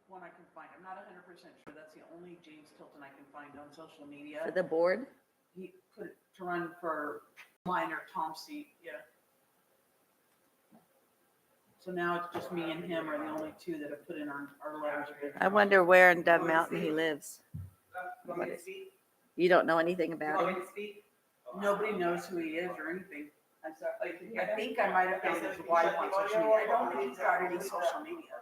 one I can find. I'm not 100% sure. That's the only James Tilton I can find on social media. For the board? He put it to run for minor Tom seat, yeah. So now it's just me and him are the only two that have put in our letters. I wonder where in Dove Mountain he lives. Want me to speak? You don't know anything You about want him? me to speak? Nobody knows who he is or anything. I'm sorry. Oh, you can hear I that? think I might have found his wife on social media. I don't think he's got any social media.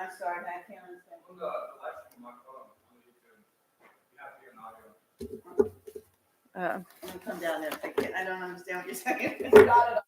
I'm sorry, I can't understand. Uh, Let me come down there and fix it. I don't understand what you're saying. Got it.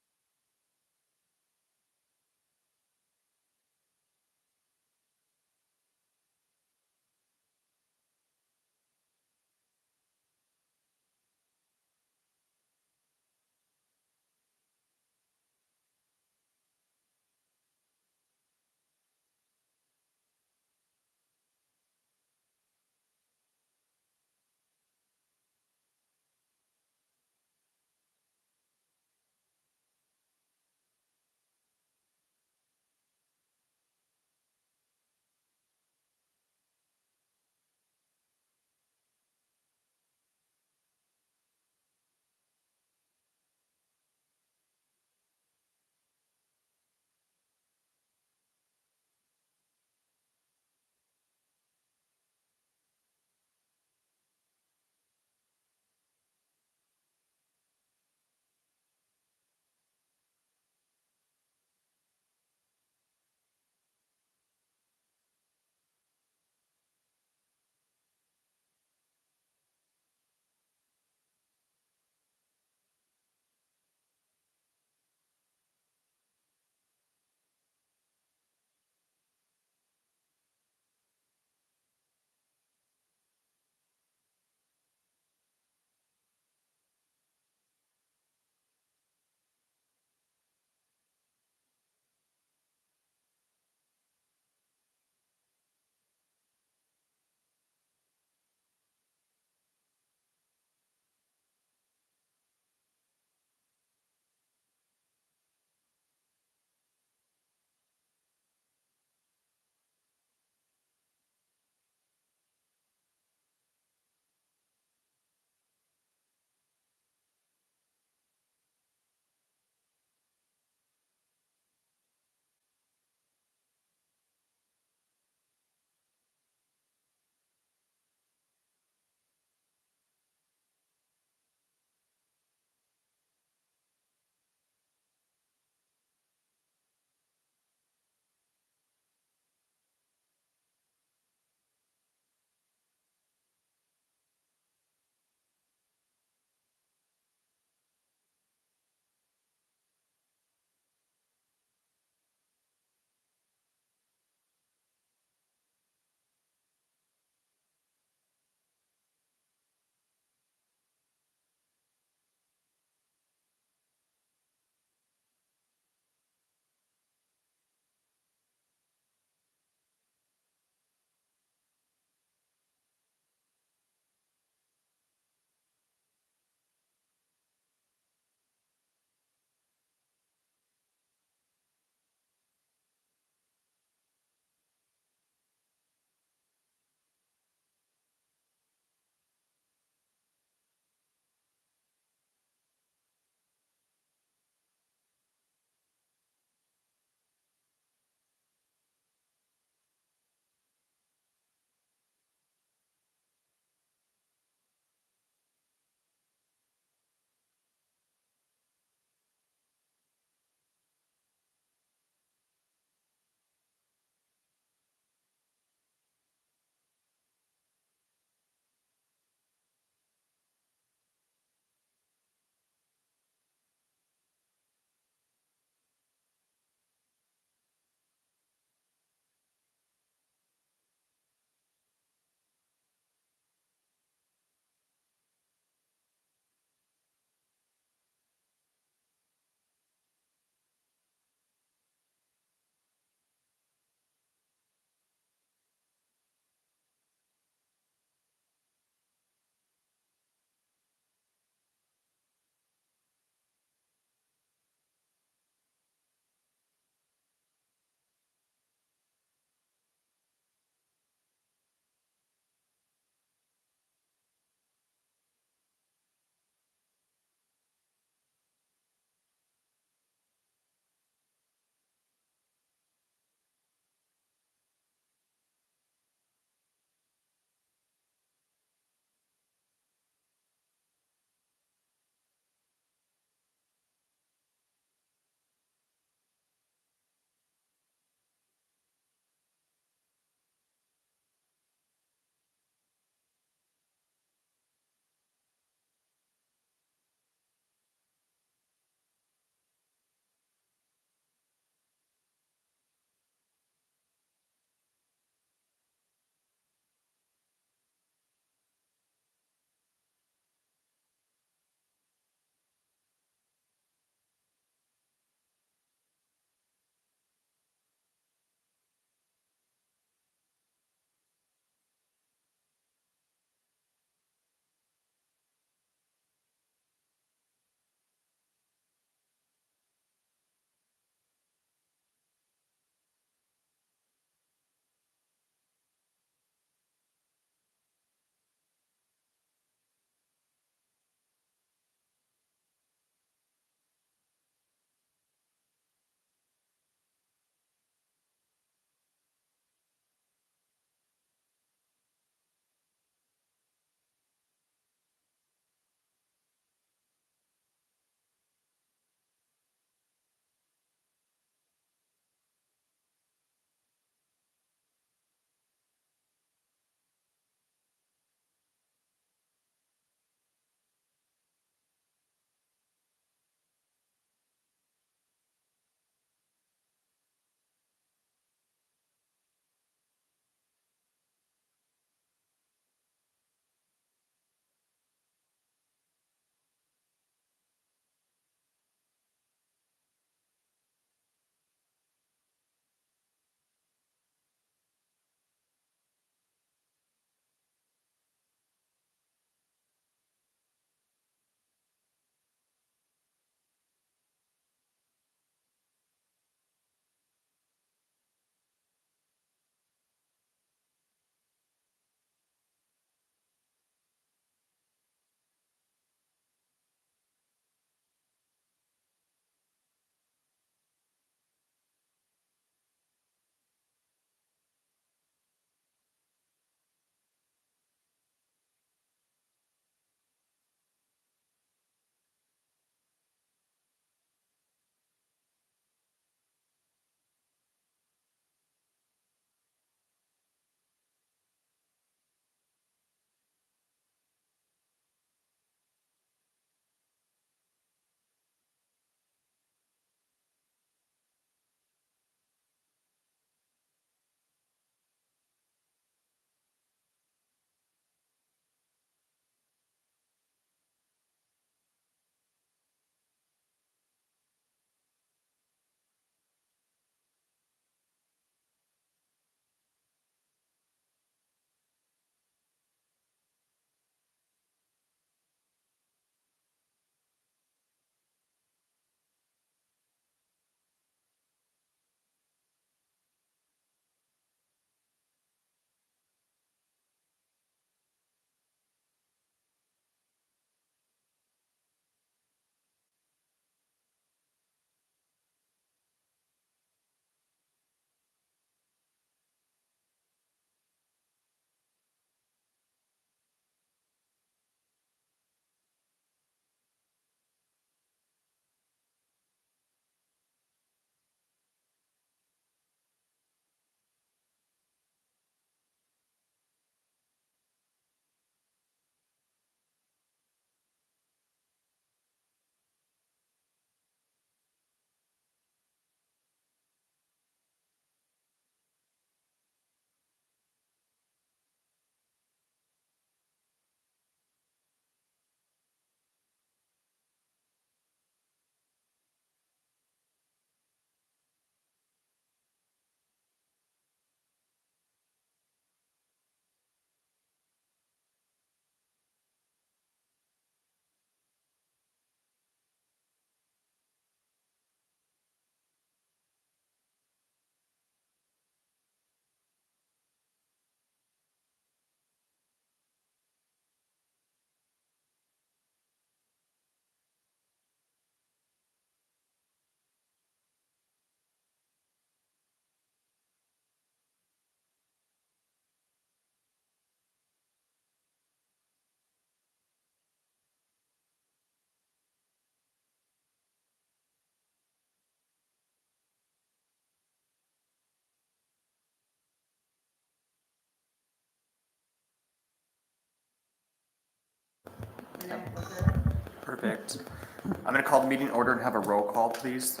Perfect. I'm going to call the meeting order and have a roll call, please.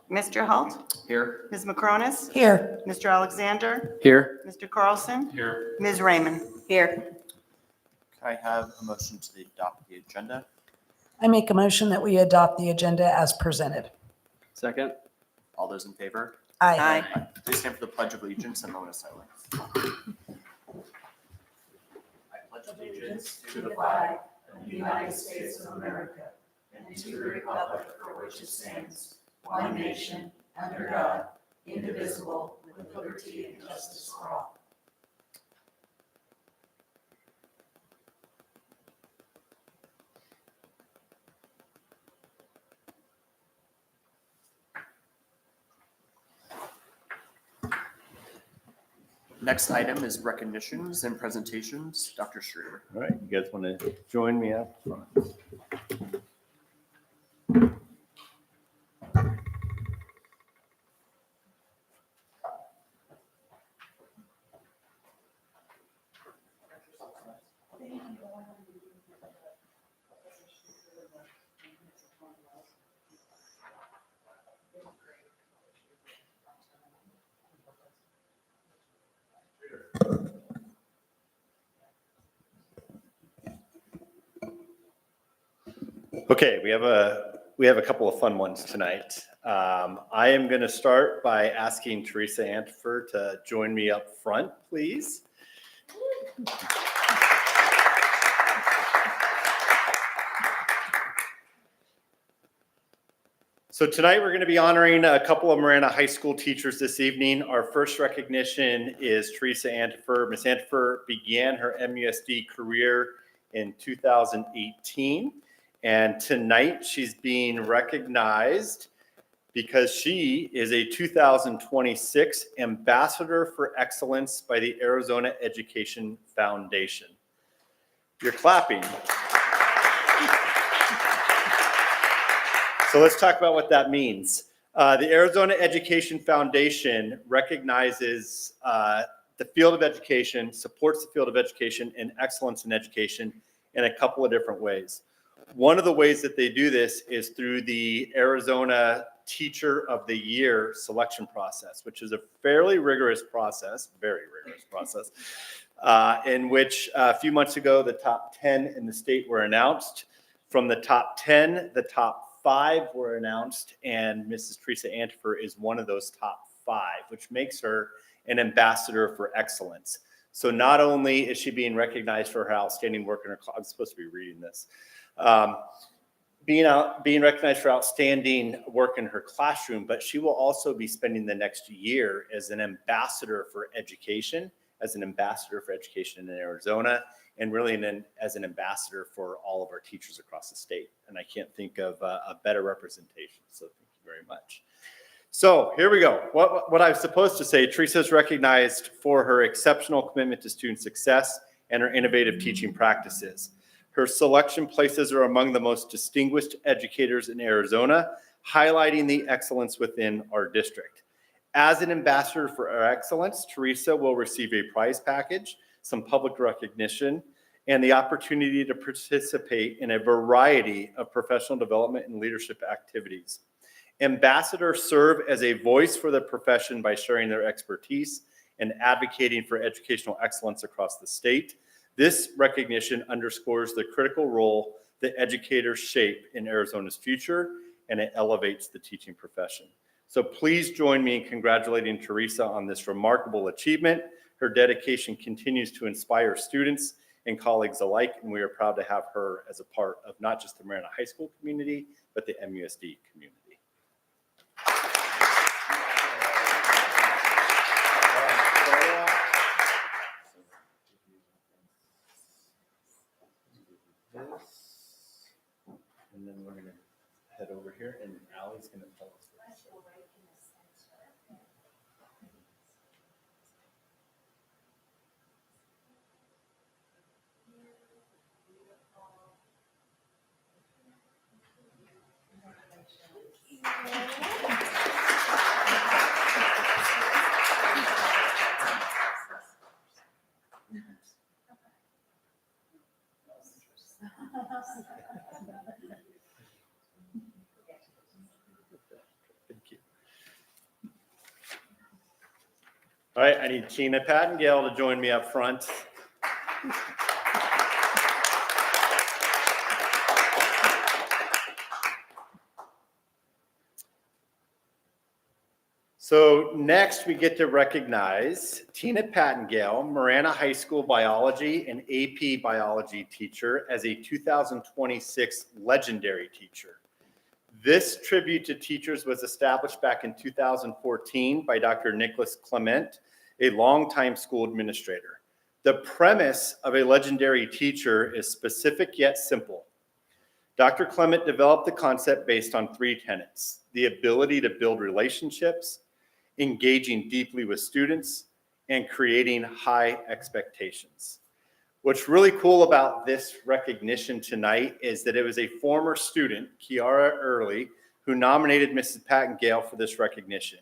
Mr. Halt, Here. Ms. McCronis, Here. Mr. Alexander, Here. Mr. Carlson, Here. Ms. Raymond. Here. Can I have a motion to adopt the agenda? I make a motion that we adopt the agenda as presented. Second. All those in favor? Aye. Please stand for the Pledge of Allegiance and moment of silence. I pledge allegiance to the flag of the United States of America and to the republic for which it stands, one nation, under God, indivisible, with liberty and justice for all. Next item is recognitions and presentations. Dr. Schroeder. All right, you guys want to join me up front? Okay, we have a couple of fun ones tonight. I am going to start by asking Teresa Antifer to join me up front, please. So tonight we're going to be honoring a couple of Marana High School teachers this evening. Our first recognition is Teresa Antifer. Ms. Antifer began her MUSD career in 2018. And tonight she's being recognized because she is a 2026 Ambassador for Excellence by the Arizona Education Foundation. You're clapping. So let's talk about what that means. The Arizona Education Foundation recognizes the field of education, supports the field of education and excellence in education in a couple of different ways. One of the ways that they do this is through the Arizona Teacher of the Year selection process, which is a fairly rigorous process, very rigorous process, in which a few months ago, the top 10 in the state were announced. From the top 10, the top 5 were announced, and Mrs. Teresa Antifer is one of those top 5, which makes her an ambassador for excellence. So not only is she being recognized for her outstanding work in her class, I'm supposed to be reading this, being recognized for outstanding work in her classroom, but she will also be spending the next year as an ambassador for education, in Arizona, and really as an ambassador for all of our teachers across the state. And I can't think of a better representation. So thank you very much. So here we go. What I was supposed to say, Teresa is recognized for her exceptional commitment to student success and her innovative teaching practices. Her selection places her among the most distinguished educators in Arizona, highlighting the excellence within our district. As an ambassador for our excellence, Teresa will receive a prize package, some public recognition, and the opportunity to participate in a variety of professional development and leadership activities. Ambassadors serve as a voice for the profession by sharing their expertise and advocating for educational excellence across the state. This recognition underscores the critical role that educators shape in Arizona's future, and it elevates the teaching profession. So please join me in congratulating Teresa on this remarkable achievement. Her dedication continues to inspire students and colleagues alike, and we are proud to have her as a part of not just the Marana High School community, but the MUSD community. And then we're going to head over here, and Allie's going to tell us what to say. Thank you. All right, I need Tina, Pat, and Gail to join me up front. So next we get to recognize Tina Pattengale, Marana High School biology and AP biology teacher, as a 2026 legendary teacher. This tribute to teachers was established back in 2014 by Dr. Nicholas Clement, a longtime school administrator. The premise of a legendary teacher is specific yet simple. Dr. Clement developed the concept based on 3 tenets: the ability to build relationships, engaging deeply with students, and creating high expectations. What's really cool about this recognition tonight is that it was a former student, Kiara Early, who nominated Mrs. Pattengale for this recognition.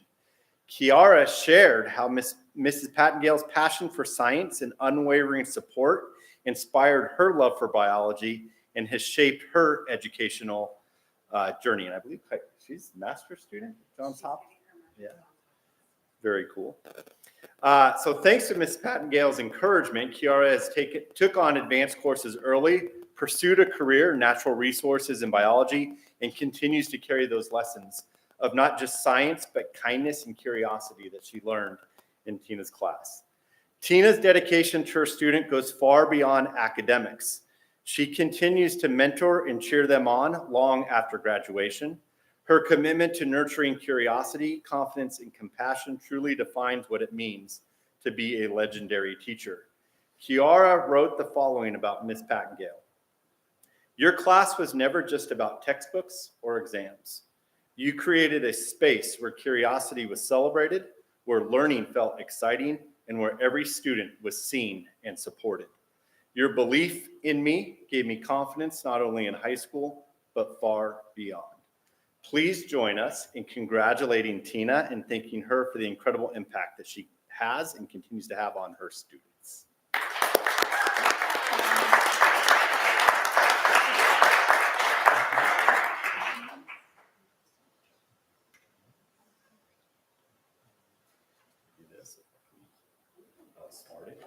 Kiara shared how Mrs. Pattengale's passion for science and unwavering support inspired her love for biology and has shaped her educational journey. And I believe she's a master's student, Johns Hopkins. Yeah. Very cool. So thanks to Ms. Pattengale's encouragement, Kiara has took on advanced courses early, pursued a career in natural resources and biology, and continues to carry those lessons of not just science, but kindness and curiosity that she learned in Tina's class. Tina's dedication to her student goes far beyond academics. She continues to mentor and cheer them on long after graduation. Her commitment to nurturing curiosity, confidence, and compassion truly defines what it means to be a legendary teacher. Kiara wrote the following about Ms. Pattengale. Your class was never just about textbooks or exams. You created a space where curiosity was celebrated, where learning felt exciting, and where every student was seen and supported. Your belief in me gave me confidence not only in high school, but far beyond. Please join us in congratulating Tina and thanking her for the incredible impact that she has and continues to have on her students. Do this. I'll start it.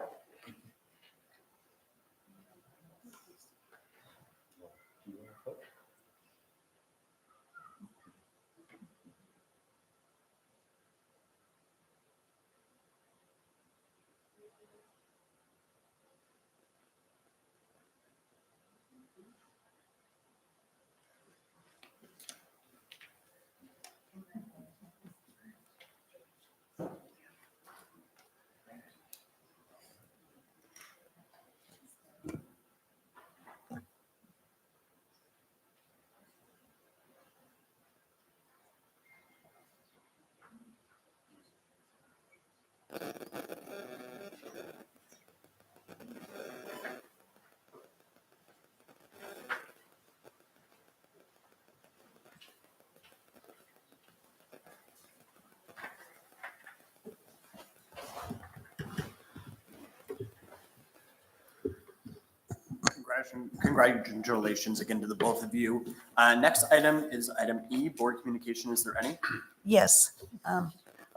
Congratulations again to the both of you. Next item is item E, board communication. Is there any? Yes.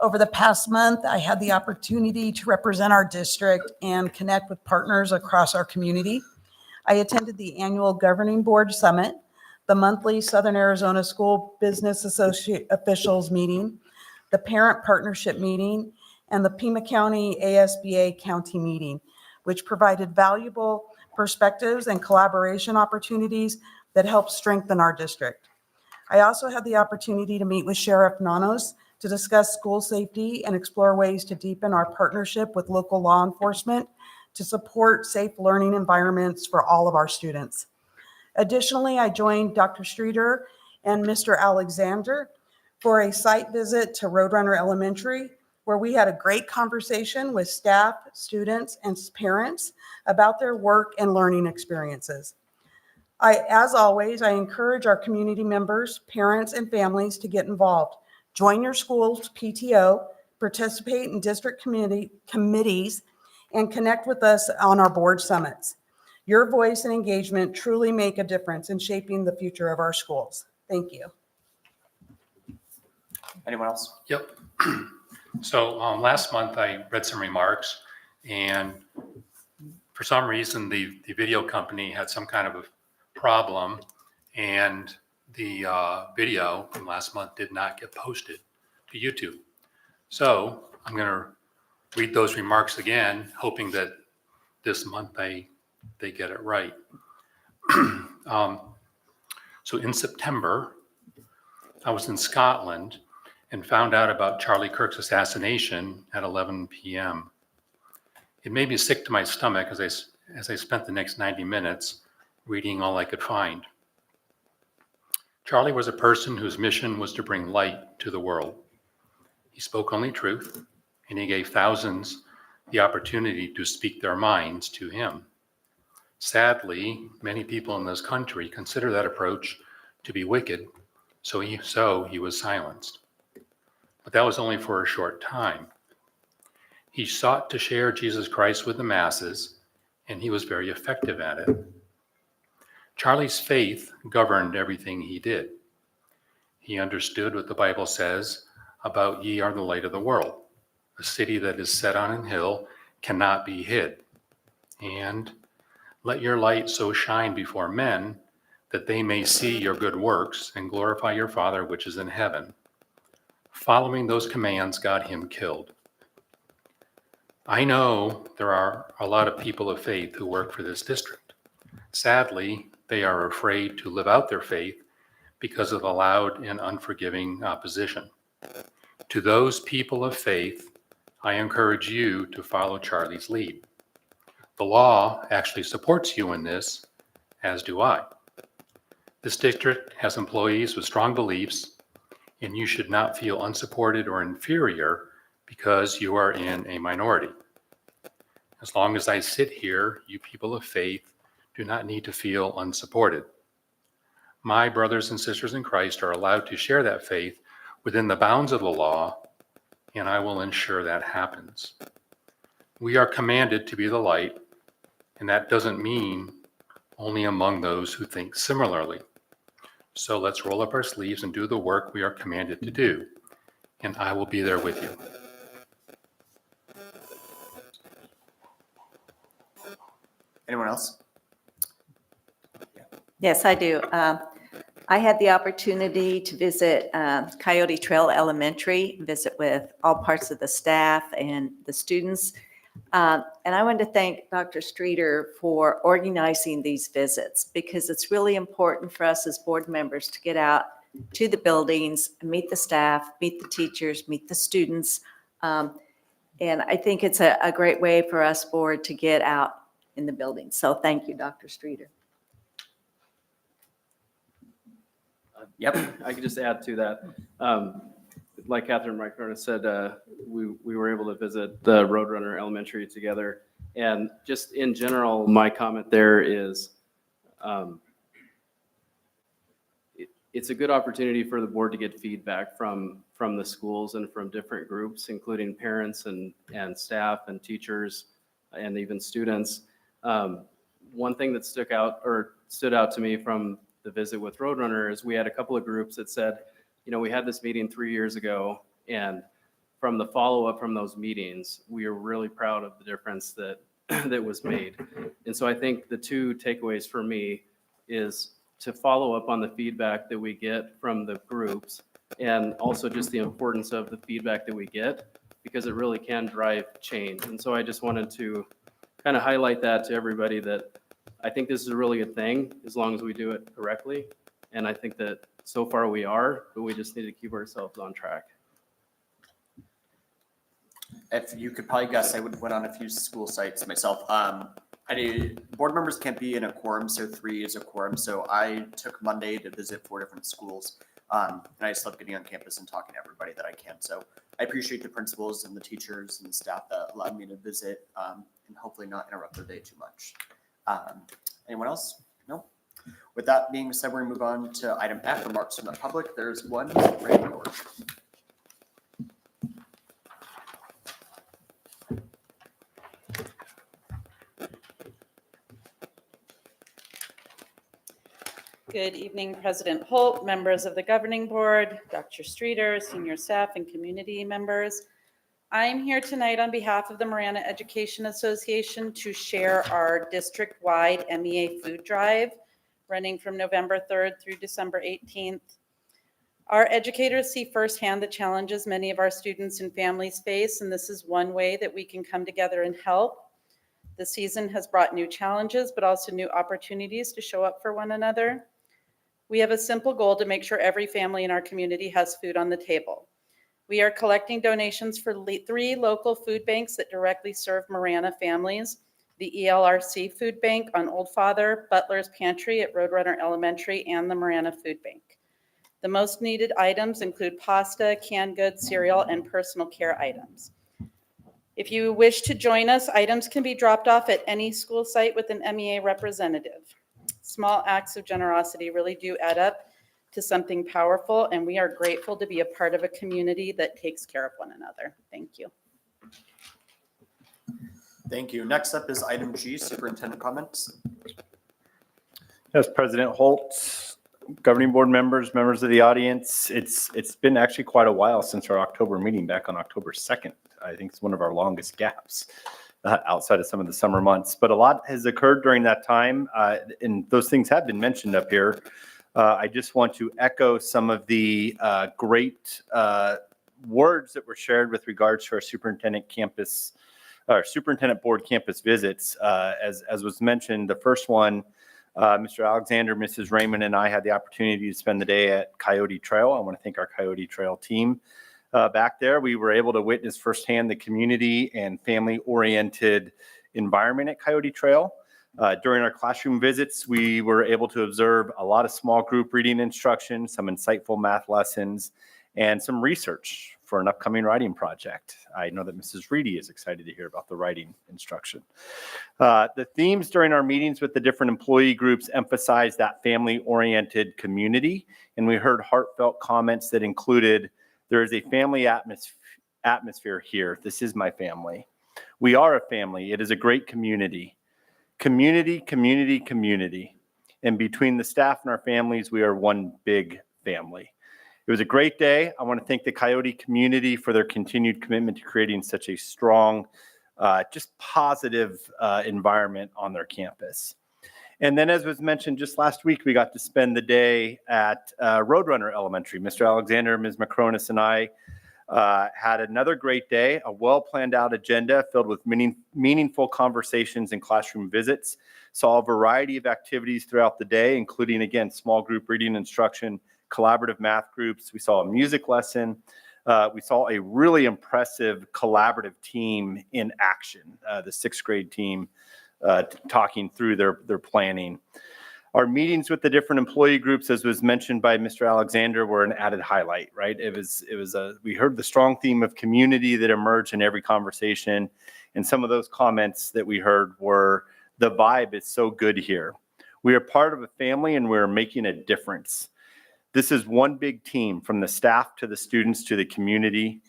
Over the past month, I had the opportunity to represent our district and connect with partners across our community. I attended the annual Governing Board Summit, the monthly Southern Arizona School Business Associate Officials Meeting, the Parent Partnership Meeting, and the Pima County ASBA County Meeting, which provided valuable perspectives and collaboration opportunities that help strengthen our district. I also had the opportunity to meet with Sheriff Nanos to discuss school safety and explore ways to deepen our partnership with local law enforcement to support safe learning environments for all of our students. Additionally, I joined Dr. Streeter and Mr. Alexander for a site visit to Roadrunner Elementary, where we had a great conversation with staff, students, and parents about their work and learning experiences. As always, I encourage our community members, parents, and families to get involved. Join your school's PTO, participate in district committees, and connect with us on our board summits. Your voice and engagement truly make a difference in shaping the future of our schools. Thank you. Anyone else? Yep. So last month I read some remarks, and for some reason the video company had some kind of a problem, and the video from last month did not get posted to YouTube. So I'm going to read those remarks again, hoping that this month they get it right. So in September, I was in Scotland and found out about Charlie Kirk's assassination at 11 p.m. It made me sick to my stomach as I spent the next 90 minutes reading all I could find. Charlie was a person whose mission was to bring light to the world. He spoke only truth, and he gave thousands the opportunity to speak their minds to him. Sadly, many people in this country consider that approach to be wicked, so he was silenced. But that was only for a short time. He sought to share Jesus Christ with the masses, and he was very effective at it. Charlie's faith governed everything he did. He understood what the Bible says about ye are the light of the world. A city that is set on an hill cannot be hid. And let your light so shine before men that they may see your good works and glorify your Father which is in heaven. Following those commands got him killed. I know there are a lot of people of faith who work for this district. Sadly, they are afraid to live out their faith because of the loud and unforgiving opposition. To those people of faith, I encourage you to follow Charlie's lead. The law actually supports you in this, as do I. This district has employees with strong beliefs, and you should not feel unsupported or inferior because you are in a minority. As long as I sit here, you people of faith do not need to feel unsupported. My brothers and sisters in Christ are allowed to share that faith within the bounds of the law, and I will ensure that happens. We are commanded to be the light, and that doesn't mean only among those who think similarly. So let's roll up our sleeves and do the work we are commanded to do, and I will be there with you. Anyone else? Yes, I do. I had the opportunity to visit Coyote Trail Elementary, visit with all parts of the staff and the students. And I wanted to thank Dr. Streeter for organizing these visits, because it's really important for us as board members to get out to the buildings, meet the staff, meet the teachers, meet the students. And I think it's a great way for us board to get out in the building. So thank you, Dr. Streeter. Yep. I could just add to that. Like Catherine Reichert said, we were able to visit the Roadrunner Elementary together. And just in general, my comment there is it's a good opportunity for the board to get feedback from the schools and from different groups, including parents and staff and teachers and even students. One thing that stood out to me from the visit with Roadrunner is we had a couple of groups that said, you know, we had this meeting 3 years ago, and from the follow-up from those meetings, we are really proud of the difference that was made. And so I think the two takeaways for me is to follow up on the feedback that we get from the groups, and also just the importance of the feedback that we get, because it really can drive change. And so I just wanted to kind of highlight that to everybody, that I think this is a really good thing as long as we do it correctly. And I think that so far we are, but we just need to keep ourselves on track. If you could probably guess, I went on a few school sites myself. Board members can't be in a quorum, so 3 is a quorum. So I took Monday to visit 4 different schools. And I just love getting on campus and talking to everybody that I can. So I appreciate the principals and the teachers and the staff that allowed me to visit, and hopefully not interrupt their day too much. Anyone else? No? With that being said, we're going to move on to item F, remarks from the public. There's one right in order. Good evening, President Holt, members of the governing board, Dr. Streeter, senior staff, and community members. I'm here tonight on behalf of the Marana Education Association to share our district-wide MEA food drive running from November 3rd through December 18th. Our educators see firsthand the challenges many of our students and families face, and this is one way that we can come together and help. The season has brought new challenges, but also new opportunities to show up for one another. We have a simple goal to make sure every family in our community has food on the table. We are collecting donations for 3 local food banks that directly serve Marana families: the ELRC Food Bank on Old Father, Butler's Pantry at Roadrunner Elementary, and the Marana Food Bank. The most needed items include pasta, canned goods, cereal, and personal care items. If you wish to join us, items can be dropped off at any school site with an MEA representative. Small acts of generosity really do add up to something powerful, and we are grateful to be a part of a community that takes care of one another. Thank you. Thank you. Next up is item G, superintendent comments. Yes, President Holt, governing board members, members of the audience, it's been actually quite a while since our October meeting back on October 2nd. I think it's one of our longest gaps outside of some of the summer months, but a lot has occurred during that time, and those things have been mentioned up here. I just want to echo some of the great words that were shared with regards to our superintendent board campus visits. As was mentioned, the first one, Mr. Alexander, Mrs. Raymond, and I had the opportunity to spend the day at Coyote Trail. I want to thank our Coyote Trail team. Back there, we were able to witness firsthand the community and family-oriented environment at Coyote Trail. During our classroom visits, we were able to observe a lot of small group reading instruction, some insightful math lessons, and some research for an upcoming writing project. I know that Mrs. Reedy is excited to hear about the writing instruction. The themes during our meetings with the different employee groups emphasized that family-oriented community, and we heard heartfelt comments that included, there is a family atmosphere here. This is my family. We are a family. It is a great community. Community, community, community. And between the staff and our families, we are one big family. It was a great day. I want to thank the Coyote community for their continued commitment to creating such a strong, just positive environment on their campus. And then, as was mentioned just last week, we got to spend the day at Roadrunner Elementary. Mr. Alexander, Ms. Macronis, and I had another great day, a well-planned out agenda filled with meaningful conversations and classroom visits. Saw a variety of activities throughout the day, including, again, small group reading instruction, collaborative math groups. We saw a music lesson. We saw a really impressive collaborative team in action, the 6th grade team talking through their planning. Our meetings with the different employee groups, as was mentioned by Mr. Alexander, were an added highlight, right? We heard the strong theme of community that emerged in every conversation. And some of those comments that we heard were, the vibe is so good here. We are part of a family and we're making a difference. This is one big team, from the staff to the students to the community.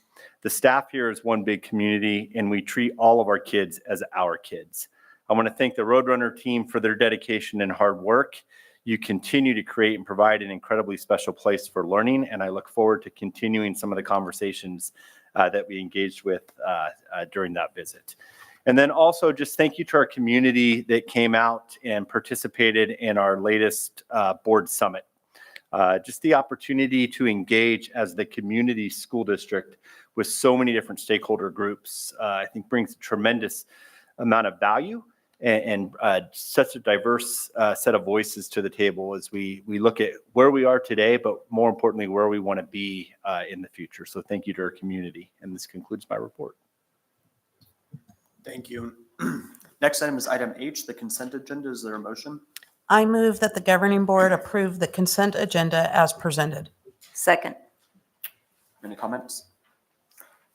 The staff here is one big community, and we treat all of our kids as our kids. I want to thank the Roadrunner team for their dedication and hard work. You continue to create and provide an incredibly special place for learning, and I look forward to continuing some of the conversations that we engaged with during that visit. And then also just thank you to our community that came out and participated in our latest board summit. Just the opportunity to engage as the community school district with so many different stakeholder groups, I think brings a tremendous amount of value and such a diverse set of voices to the table as we look at where we are today, but more importantly, where we want to be in the future. So thank you to our community. And this concludes my report. Thank you. Next item is item H, the consent agenda. Is there a motion? I move that the governing board approve the consent agenda as presented. Second. Any comments?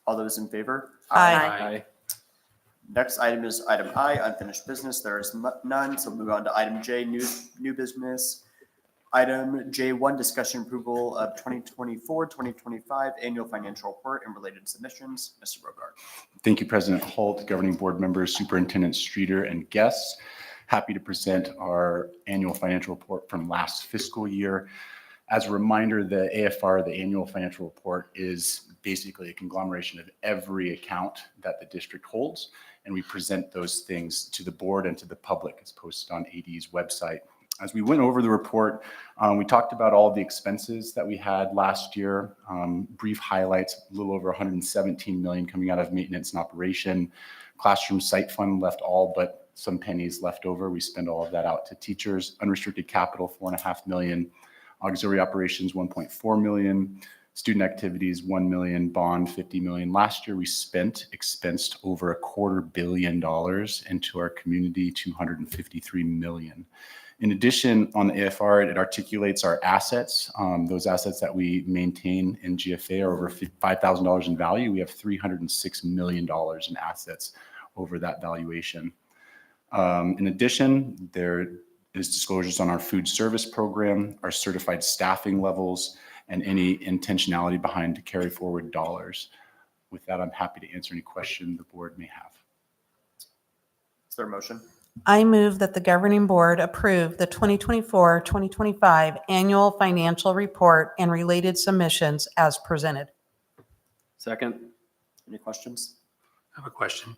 All those in favor? Aye. Next item is item I, unfinished business. There is none, so we'll move on to item J, new business. Item J1, discussion approval of 2024-2025 annual financial report and related submissions. Mr. Bogart. Thank you, President Holt, governing board members, Superintendent Streeter, and guests. Happy to present our annual financial report from last fiscal year. As a reminder, the AFR, the annual financial report, is basically a conglomeration of every account that the district holds, and we present those things to the board and to the public. It's posted on AD's website. As we went over the report, we talked about all the expenses that we had last year. Brief highlights: a little over 117 million coming out of maintenance and operation. Classroom site fund left all but some pennies left over. We spend all of that out to teachers. Unrestricted capital, 4.5 million. Auxiliary operations, 1.4 million. Student activities, 1 million. Bond, 50 million. Last year, we expensed over $250 million into our community, 253 million. In addition, on the AFR, it articulates our assets. Those assets that we maintain in GFA are over $5,000 in value. We have $306 million in assets over that valuation. In addition, there is disclosures on our food service program, our certified staffing levels, and any intentionality behind to carry forward dollars. With that, I'm happy to answer any question the board may have. Is there a motion? I move that the governing board approve the 2024-2025 annual financial report and related submissions as presented. Second. Any questions? I have a question.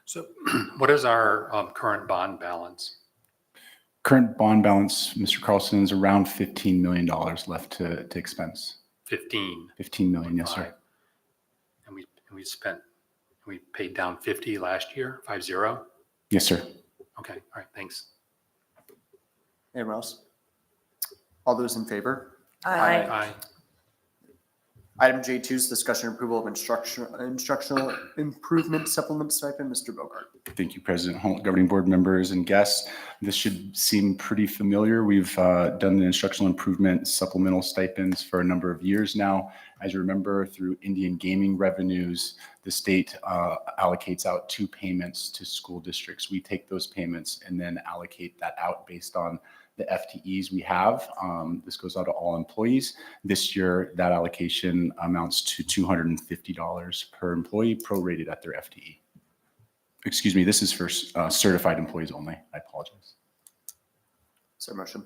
So what is our current bond balance? Current bond balance, Mr. Carlson, is around $15 million left to expense. 15. 15 million, yes, sir. And we paid down 50 last year, 50? Yes, sir. Okay, all right, thanks. Anyone else? All those in favor? Aye. Item J2 is discussion and approval of instructional improvement supplement stipend. Mr. Bogart. Thank you, President Holt, governing board members and guests. This should seem pretty familiar. We've done the instructional improvement supplemental stipends for a number of years now. As you remember, through Indian gaming revenues, the state allocates out 2 payments to school districts. We take those payments and then allocate that out based on the FTEs we have. This goes out to all employees. This year, that allocation amounts to $250 per employee, prorated at their FTE. Excuse me, this is for certified employees only. I apologize. Is there a motion?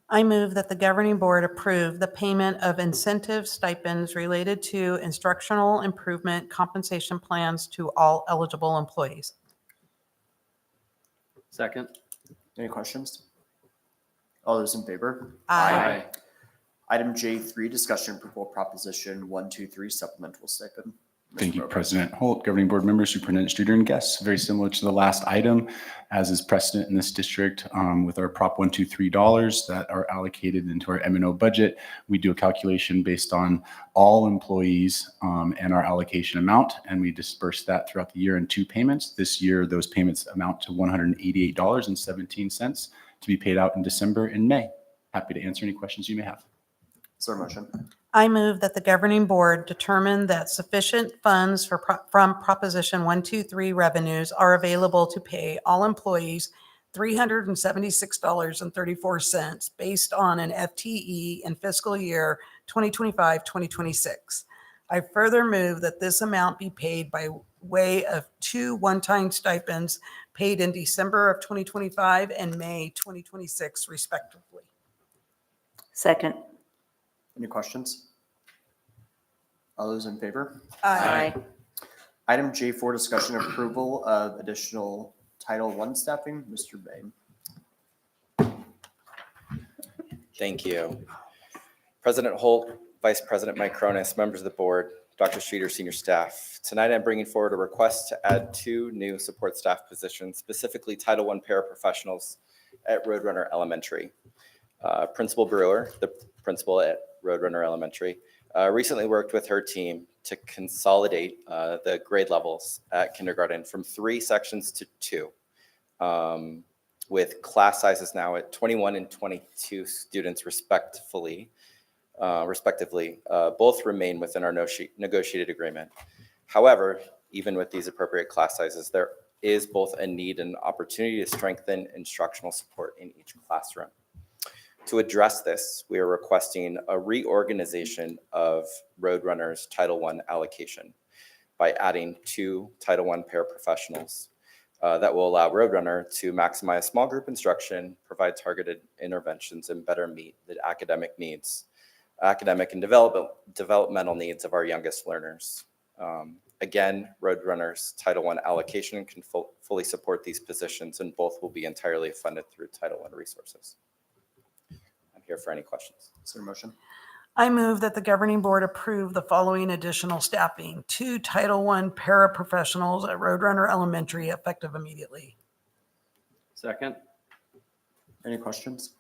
I move that the governing board approve the payment of incentive stipends related to instructional improvement compensation plans to all eligible employees. Second. Any questions? All those in favor? Aye. Item J3, discussion and approval of proposition 123 supplemental stipend. Thank you, President Holt, governing board members, superintendent, Streeter, and guests. Very similar to the last item, as is precedent in this district, with our Prop 123 dollars that are allocated into our M&O budget. We do a calculation based on all employees and our allocation amount, and we disperse that throughout the year in 2 payments. This year, those payments amount to $188.17 to be paid out in December and May. Happy to answer any questions you may have. Is there a motion? I move that the governing board determine that sufficient funds from Proposition 123 revenues are available to pay all employees $376.34 based on an FTE in fiscal year 2025-2026. I further move that this amount be paid by way of 2 one-time stipends paid in December of 2025 and May 2026, respectively. Second. Any questions? All those in favor? Aye. Item J4, discussion and approval of additional Title I staffing. Mr. Bain. Thank you. President Holt, Vice President Mike Cronus, members of the board, Dr. Streeter, senior staff. Tonight I'm bringing forward a request to add 2 new support staff positions, specifically Title I paraprofessionals at Roadrunner Elementary. Principal Brewer, the principal at Roadrunner Elementary, recently worked with her team to consolidate the grade levels at kindergarten from 3 sections to 2, with class sizes now at 21 and 22 students respectively. Both remain within our negotiated agreement. However, even with these appropriate class sizes, there is both a need and opportunity to strengthen instructional support in each classroom. To address this, we are requesting a reorganization of Roadrunner's Title I allocation by adding 2 Title I paraprofessionals. that will allow Roadrunner to maximize small group instruction, provide targeted interventions, and better meet the academic and developmental needs of our youngest learners. Again, Roadrunner's Title I allocation can fully support these positions, and both will be entirely funded through Title I resources. I'm here for any questions. Is there a motion? I move that the governing board approve the following additional staffing: 2 Title I paraprofessionals at Roadrunner Elementary effective immediately. Second? Any questions?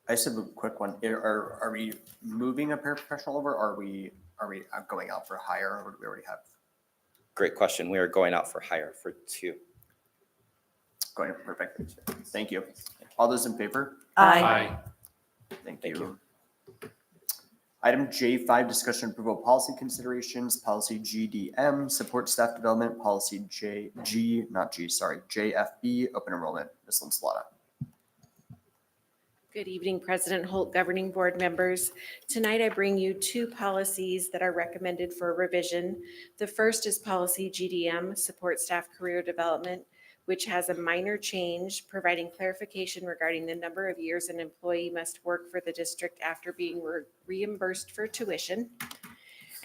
I just have a quick one. Are we moving a paraprofessional over? Or are we going out for hire, or do we already have? Great question. We are going out for hire for 2. Going, perfect. Thank you. All those in favor? Aye. Thank Thank you. Item J5, discussion approval of policy considerations, policy GDM, support staff development, policy JFB, open enrollment. Ms. Linsalata. Good evening, President Holt, governing board members. Tonight I bring you 2 policies that are recommended for revision. The first is policy GDM, support staff career development, which has a minor change, providing clarification regarding the number of years an employee must work for the district after being reimbursed for tuition.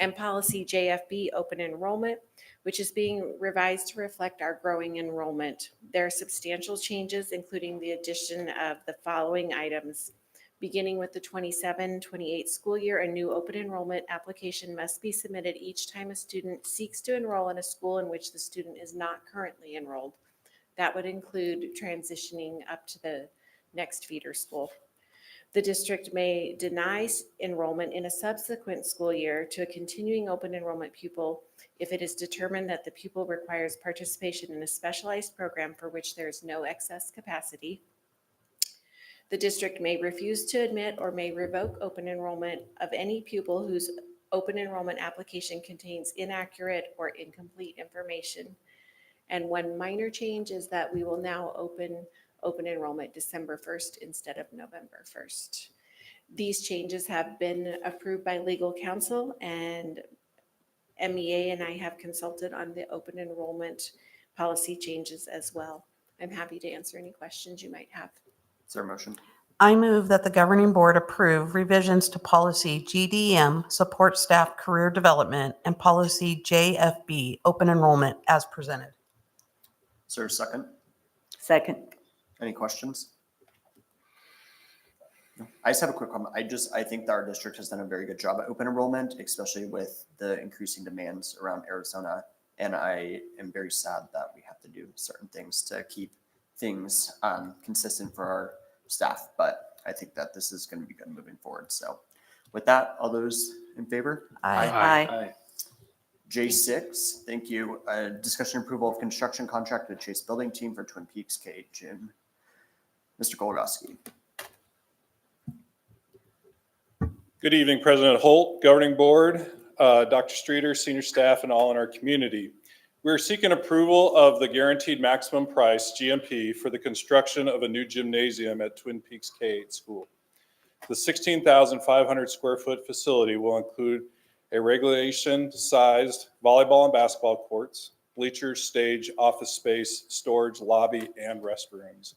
And policy JFB, open enrollment, which is being revised to reflect our growing enrollment. There are substantial changes, including the addition of the following items. Beginning with the 27-28 school year, a new open enrollment application must be submitted each time a student seeks to enroll in a school in which the student is not currently enrolled. That would include transitioning up to the next feeder school. The district may deny enrollment in a subsequent school year to a continuing open enrollment pupil if it is determined that the pupil requires participation in a specialized program for which there is no excess capacity. The district may refuse to admit or may revoke open enrollment of any pupil whose open enrollment application contains inaccurate or incomplete information. And one minor change is that we will now open enrollment December 1st instead of November 1st. These changes have been approved by legal counsel, and MEA and I have consulted on the open enrollment policy changes as well. I'm happy to answer any questions you might have. Is there a motion? I move that the governing board approve revisions to policy GDM, support staff career development, and policy JFB, open enrollment as presented. Is there a second? Second. Any questions? No. I just have a quick comment. I think that our district has done a very good job at open enrollment, especially with the increasing demands around Arizona. And I am very sad that we have to do certain things to keep things consistent for our staff. But I think that this is going to be good moving forward. So with that, all those in favor? Aye. J6, thank you. Discussion approval of construction contract with Chase Building Team for Twin Peaks K. Gym. Mr. Golgowski. Good evening, President Holt, Governing Board, Dr. Streeter, senior staff, and all in our community. We're seeking approval of the guaranteed maximum price, GMP, for the construction of a new gymnasium at Twin Peaks K-8 school. The 16,500 square foot facility will include a regulation-sized volleyball and basketball courts, bleachers, stage, office space, storage, lobby, and restrooms.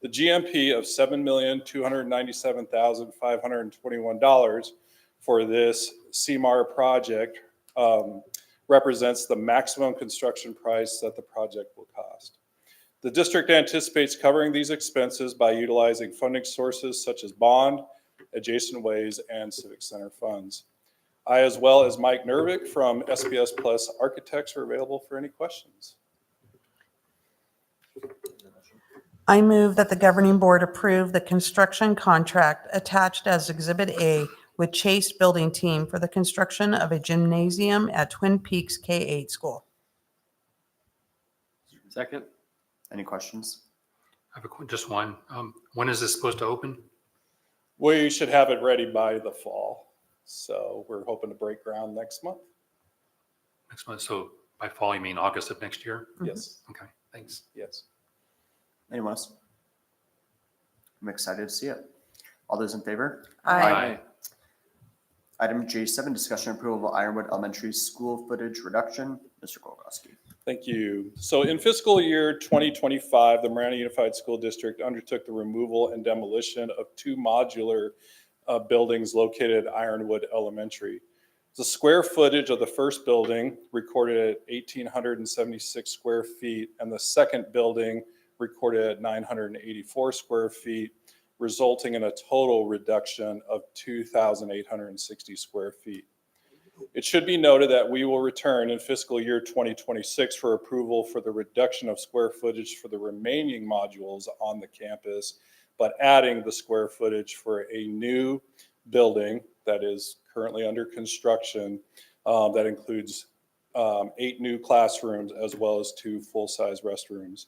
The GMP of $7,297,521 for this CMAR project represents the maximum construction price that the project will cost. The district anticipates covering these expenses by utilizing funding sources such as bond, adjacent ways, and civic center funds. I, as well as Mike Nervick from SBS Plus Architects, are available for any questions. I move that the governing board approve the construction contract attached as Exhibit A with Chase Building Team for the construction of a gymnasium at Twin Peaks K-8 school. Second? Any questions? I have just one. When is this supposed to open? We should have it ready by the fall. So we're hoping to break ground next month. Next month. So by fall, you mean August of next year? Yes. Okay, thanks. Yes. Anyone else? I'm excited to see it. All those in favor? Aye. Item J7, discussion approval of Ironwood Elementary School footage reduction. Mr. Golgowski. Thank you. So in fiscal year 2025, the Marana Unified School District undertook the removal and demolition of 2 modular buildings located at Ironwood Elementary. The square footage of the first building recorded at 1,876 square feet, and the second building recorded at 984 square feet, resulting in a total reduction of 2,860 square feet. It should be noted that we will return in fiscal year 2026 for approval for the reduction of square footage for the remaining modules on the campus, but adding the square footage for a new building that is currently under construction that includes 8 new classrooms as well as 2 full-size restrooms.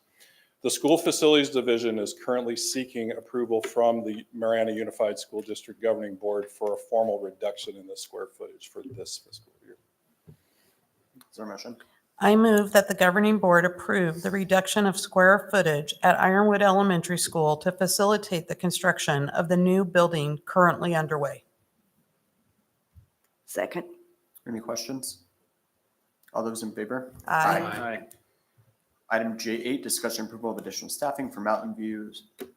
The School Facilities Division is currently seeking approval from the Marana Unified School District Governing Board for a formal reduction in the square footage for this fiscal year. Is there a motion? I move that the governing board approve the reduction of square footage at Ironwood Elementary School to facilitate the construction of the new building currently underway. Second. Any questions? All those in favor? Aye. Aye. Item J8, discussion approval of additional staffing for Mountain View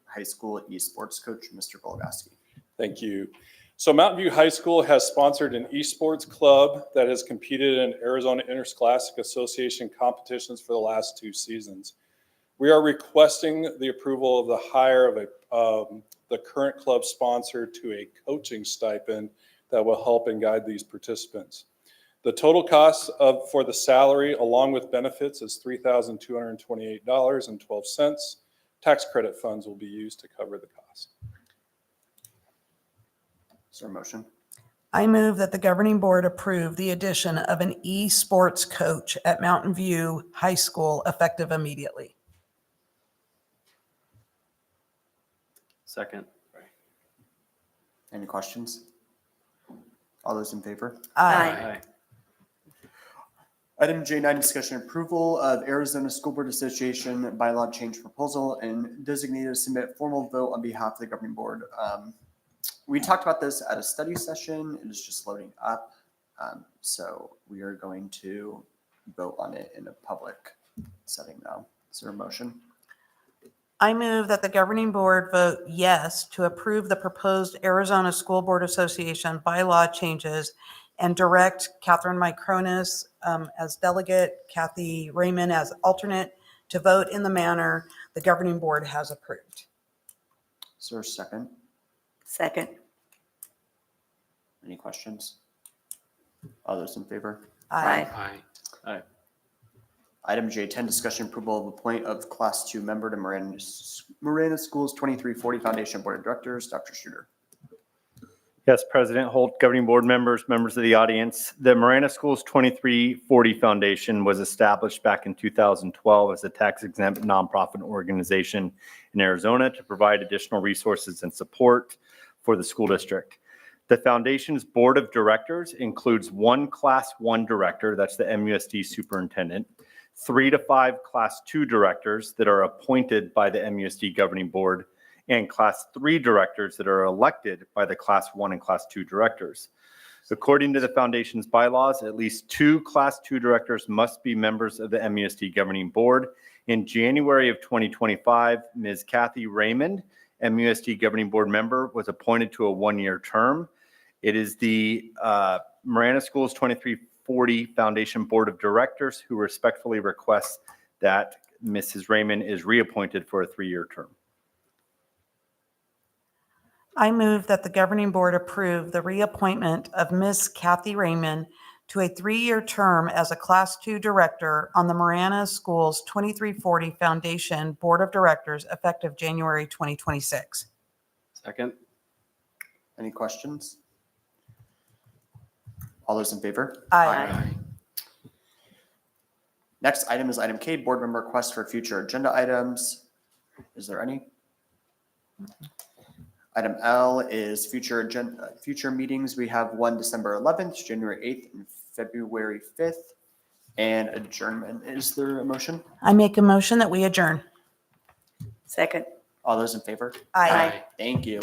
High School esports coach, Mr. Gologoski. Thank you. So Mountain View High School has sponsored an esports club that has competed in Arizona Interscholastic Association competitions for the last 2 seasons. We are requesting the approval of the hire of the current club sponsor to a coaching stipend that will help and guide these participants. The total cost for the salary along with benefits is $3,228.12. Tax credit funds will be used to cover the cost. Is there a motion? I move that the governing board approve the addition of an esports coach at Mountain View High School effective immediately. Second. Any questions? All those in favor? Aye. Item J9, discussion approval of Arizona School Board Association bylaw change proposal and designated to submit formal vote on behalf of the governing board. We talked about this at a study session. It is just loading up. So we are going to vote on it in a public setting now. Is there a motion? I move that the governing board vote yes to approve the proposed Arizona School Board Association bylaw changes and direct Catherine Micronis as delegate, Kathy Raymond as alternate, to vote in the manner the governing board has approved. Is there a second? Second. Any questions? All those in favor? Aye. Aye. Item J10, discussion approval of appoint of Class 2 member to Marana Schools 2340 Foundation Board of Directors, Dr. Shooter. Yes, President Holt, governing board members, members of the audience. The Marana Schools 2340 Foundation was established back in 2012 as a tax-exempt nonprofit organization in Arizona to provide additional resources and support for the school district. The foundation's board of directors includes 1 Class 1 director, that's the MUSD superintendent, 3 to 5 Class 2 directors that are appointed by the MUSD governing board, and Class 3 directors that are elected by the Class 1 and Class 2 directors. According to the foundation's bylaws, at least 2 Class 2 directors must be members of the MUSD governing board. In January of 2025, Ms. Kathy Raymond, MUSD governing board member, was appointed to a 1-year term. It is the Marana Schools 2340 Foundation Board of Directors who respectfully requests that Mrs. Raymond is reappointed for a 3-year term. I move that the governing board approve the reappointment of Ms. Kathy Raymond to a 3-year term as a Class 2 director on the Marana Schools 2340 Foundation Board of Directors effective January 2026. Second. Any questions? All those in favor? Aye. Next item is item K, board member requests for future agenda items. Is there any? Item L is future meetings. We have one December 11th, January 8th, and February 5th, and adjournment. Is there a motion? I make a motion that we adjourn. Second. All those in favor? Aye. Thank you.